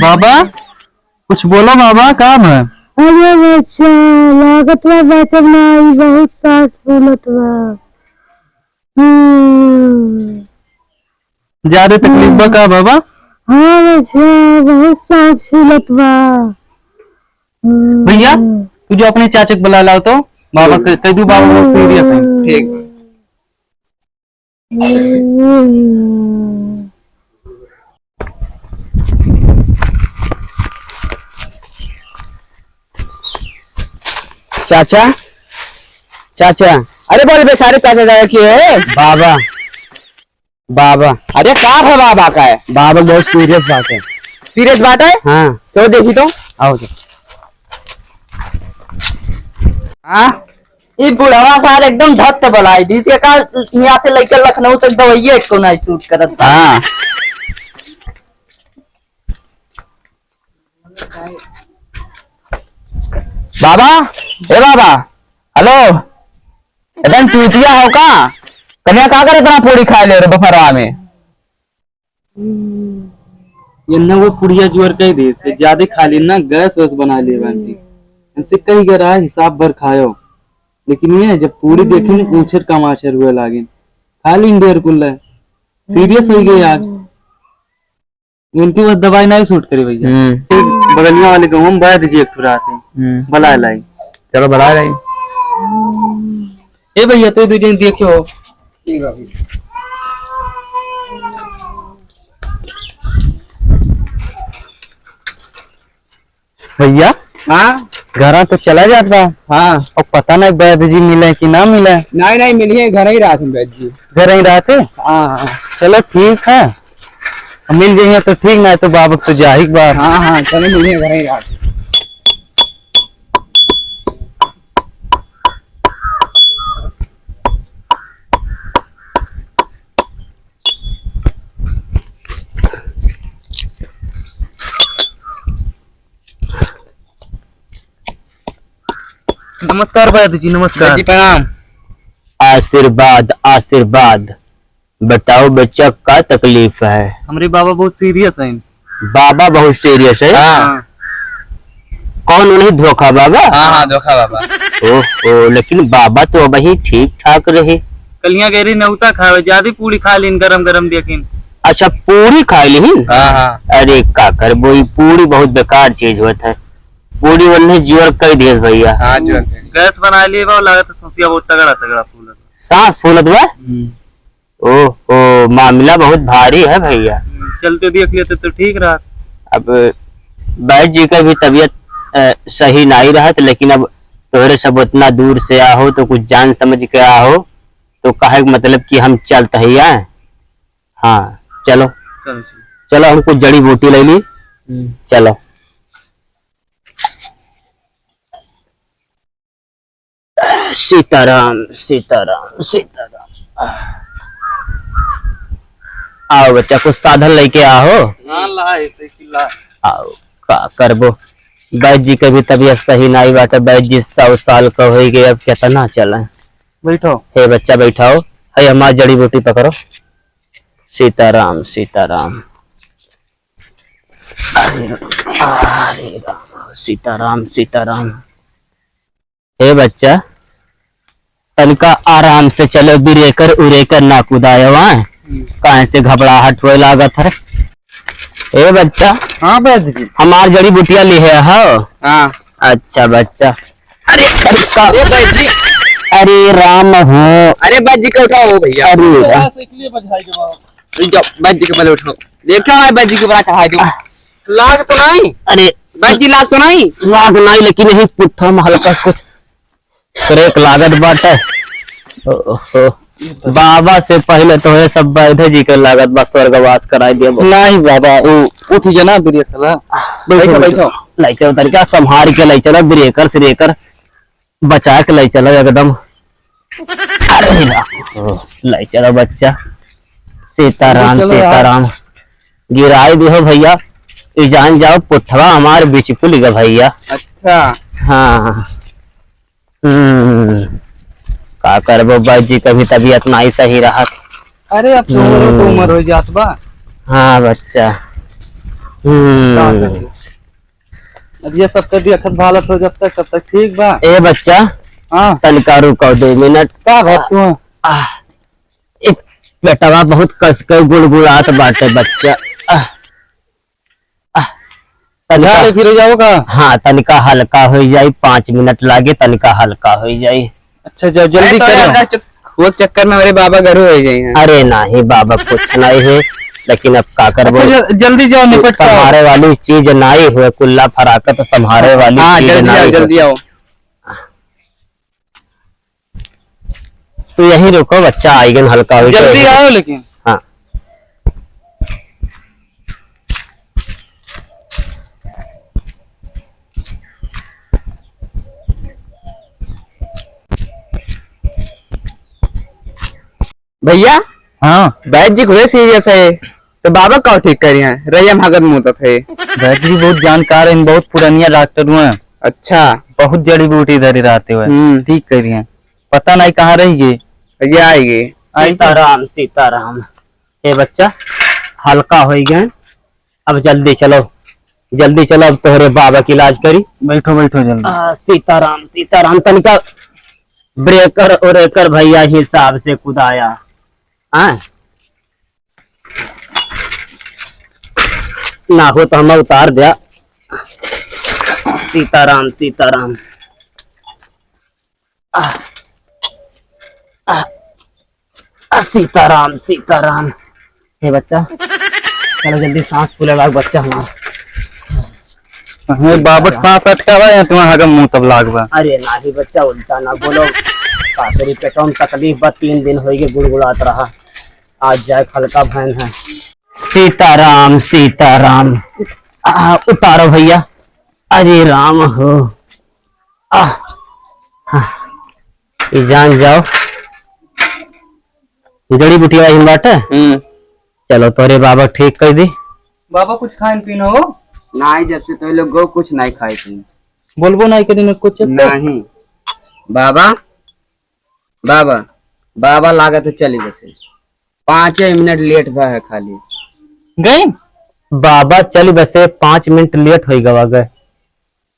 बाबा कुछ बोलो बाबा, काम है? अरे बच्चा लागत बा बेचब नहीं, बहुत सांस फूलत बा। ज्यादा तकलीफ बा का बाबा? हाँ बच्चा बहुत सांस फूलत बा। भैया तू जो अपने चाचा को बुला लाओ तो बाबा कह दू, बाबा बहुत सीरियस है। ठीक। चाचा चाचा, अरे बोल बेचारे चाचा जाया कि है बाबा। बाबा अरे क्या है बाबा का? है बाबा बहुत सीरियस बात है। सीरियस बात है? हाँ तो देखी तो आओ तो। हाँ ये बुढ़वा सार एकदम धत्त बलाई जिसके का यहाँ से लेकर लखनऊ तक दवाइया को नहीं सूट करत। हाँ बाबा, ए बाबा, हेलो, एकदम चूतिया हो का? कन्या का करे इतना पूरी खा ले रहे दोपहरवा में? ये न वो पुड़िया जोर कह दे से ज्यादा खा ली ना, गैस वैस बना लिए बांटी इनसे कई गरा हिसाब भर खायो, लेकिन ये जब पूरी देखे ना ऊछर कमाचर हुए लागे खा ली डेर कुल सीरियस हो गए यार। उनकी बस दवाई नहीं सूट करी भैया। ठीक बगलिया वाले गाँव में बैठ दीजिए, एक आते बला लाई। चलो बढ़ा रही। ए भैया तो दो देखियो। ठीक है भैया हाँ घर तो चला जाता। हाँ और पता नहीं बैद जी मिले कि ना मिले। नहीं नहीं मिलिए, घर ही रात में बैठ जी। घर ही रहते। हाँ चलो ठीक है, मिल जाइए तो ठीक, ना तो बाबा तो जा ही बार। हाँ हाँ चलो मिलिए घर ही रात। नमस्कार बैद जी, नमस्कार जी प्रणाम। आशीर्वाद आशीर्वाद। बताओ बच्चा क्या तकलीफ है? हमारे बाबा बहुत सीरियस हैं। बाबा बहुत सीरियस है? हाँ कौन उन्हें धोखा बाबा? हाँ हाँ धोखा बाबा। ओह लेकिन बाबा तो अब ही ठीक ठाक रहे। कलिया गहरी नौता खावे, ज्यादा पूरी खा लीन गरम गरम देखिन। अच्छा पूरी खा ली? हाँ हाँ अरे का कर बोई, पूरी बहुत बेकार चीज होता है। पूरी वन्ने जोर कर दिए भैया। हाँ जो गैस बना लिए बा, लागत ससिया बहुत तगड़ा तगड़ा फूल। सांस फूलत बा? ओह मामला बहुत भारी है भैया। चलते देख लेते तो ठीक रहा। अब बैद जी का भी तबीयत सही नहीं रहा, लेकिन अब तोहरे सब उतना दूर से आओ तो कुछ जान समझ के आओ, तो कहे मतलब कि हम चलते हैं। हाँ चलो चलो चलो, हम कुछ जड़ी बूटी ले ली। चलो सीताराम सीताराम सीताराम। आओ बच्चा, कुछ साधन लेके आओ। हाँ ला ऐसे कि ला। आओ का करबो, बैद जी के भी तबीयत सही नहीं बाटे। बैद जी 100 साल का हो गए, अब कितना चले। बैठो। हे बच्चा बैठाओ, है हमारी जड़ी बूटी पकड़ो। सीताराम सीताराम। हरे राम सीताराम सीताराम। हे बच्चा तनिका आराम से चलो, बिरेकर उरेकर ना कुदायो। कहाँ से घबराहट हुए लागत है। ए बच्चा। हाँ बैद जी। हमार जड़ी बूटिया ली है। हाँ अच्छा बच्चा। अरे अरे बैठ जी। अरे राम हो। अरे बैठ जी को उठाओ भैया। अरे बैठ जी के पहले उठाओ। देखो है बैठ जी के बड़ा चढ़ाई दो। लाग तो नहीं? अरे बैठ जी लाग तो नहीं? लाग नहीं, लेकिन यही पुट्ठा में हल्का कुछ क्रेक लागत बाटे। बाबा से पहले तो है सब बैठे जी के लागत बस स्वर्गवास कराई दिया। नहीं बाबा उठ जना बिरिया खला। बैठो बैठो। लाई चलो तरीका संभाल के लाई चलो, ब्रेकर फ्रेकर बचा के लाई चलो एकदम। अरे लाई चलो बच्चा। सीताराम सीताराम। गिराई दियो भैया, जान जाओ पुठवा हमारे बीच खुल गया भैया। अच्छा हाँ का करबो, बैद जी कभी तबीयत नहीं सही रहा। अरे अब तो उम्र हो जात बा। हाँ बच्चा। अब ये सब तो देखत भालत हो जब तक ठीक बा। ए बच्चा, हाँ तनिका रुको 2 मिनट। का बात तू? एक बेटवा बहुत कस के गुड़गुड़ात बाटे बच्चा। झाड़े फिरे जाओ का? हाँ तनिका हल्का हो जाई, 5 मिनट लागे, तनिका हल्का हो जाई। अच्छा जाओ जल्दी करो। वो चक्कर में मेरे बाबा घर हो जाए। अरे नहीं बाबा कुछ नहीं है, लेकिन अब का करबो। अच्छा, जल्दी जाओ निपट जाओ। संभारे वाली चीज नहीं हुए, कुल्ला फराकत संभारे वाली हाँ चीज जल्दी आओ नहीं जल्दी आओ। तो यही रुको बच्चा आएगन हल्का हो जल्दी आओ लेकिन। हाँ भैया हाँ बैठ जी खुदे सीरियस है तो बाबा का ठीक करी है रैया भागत मुंह थे। वैद्य जी बहुत जानकार है, बहुत पुरानिया डॉक्टर हुए। अच्छा बहुत जड़ी बूटी इधर ही रहते हुए ठीक कर रही है। पता नहीं कहाँ रही गई। भैया आएगी। सीताराम सीताराम। ए बच्चा हल्का हो गया, अब जल्दी चलो जल्दी चलो, अब तोहरे बाबा की इलाज करी। बैठो बैठो जल्दी। सीताराम सीताराम। तनिका ब्रेकर उरेकर भैया हिसाब से कुदाया। हाँ ना हो तो हम उतार दिया। सीताराम सीताराम। सीताराम सीताराम। हे बच्चा चलो जल्दी सांस फूले लाग बच्चा हमारा। हमें बाबा सांस अटकावा या तुम्हारा हगम मुंह तब लागवा। अरे नाही बच्चा उल्टा ना बोलो, कासरी पेटों में तकलीफ बा, 3 दिन हो गए गुड़गुड़ात रहा, आज जाए हल्का भैन है। सीताराम सीताराम। उतारो भैया। अरे राम हो। ये जान जाओ जड़ी बूटी वाली बाटे। चलो तोरे बाबा ठीक कर दी। बाबा कुछ खान पीना हो? नहीं जब से तो लोग गो कुछ नहीं खाए थे। बोलबो नहीं के दिन कुछ नहीं बाबा बाबा बाबा लागत है चली बसे 5 मिनट लेट भा है खाली गई। बाबा चल बसे 5 मिनट लेट हो गवा गए।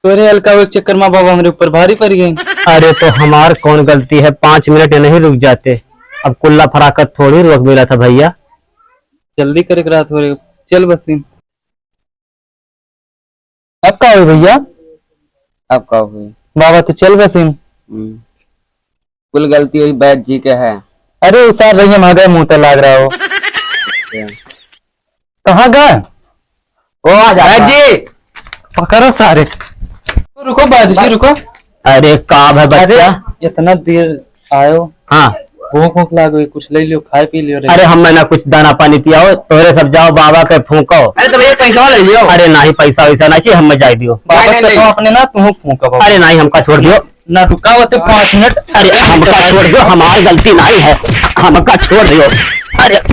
तोरे हल्का एक चक्कर में बाबा हमारे ऊपर भारी पड़ गए। अरे तो हमार कौन गलती है, 5 मिनट नहीं रुक जाते। अब कुल्ला फराकत थोड़ी रोक मिला था भैया। जल्दी करे रात हो रही। चल बसीन। अब का हुई भैया? अब का हुई बाबा तो चल बसीन। कुल गलती हुई बैद जी के है। अरे उसार रही हम आ गए मुंह लाग रहा हो। कहाँ गए? ओ आ जा बैद जी पकड़ो सारे। रुको बाजी जी रुको। अरे काब है बच्चा। इतना देर आयो। हाँ भूख भूख लाग गई, कुछ ले लियो खाए पी लियो। अरे हम ना कुछ दाना पानी पियाओ, तोरे सब जाओ बाबा के फूको। अरे तो भैया पैसा ले लियो। अरे नहीं पैसा वैसा नहीं चाहिए, हम जाए दियो। बाबा नहीं, तो अपने ना तू फूका। अरे नहीं हमका छोड़ दियो ना रुका होते 5 मिनट। अरे हमका छोड़ दियो, हमारी गलती नहीं है, हमका छोड़ दियो। अरे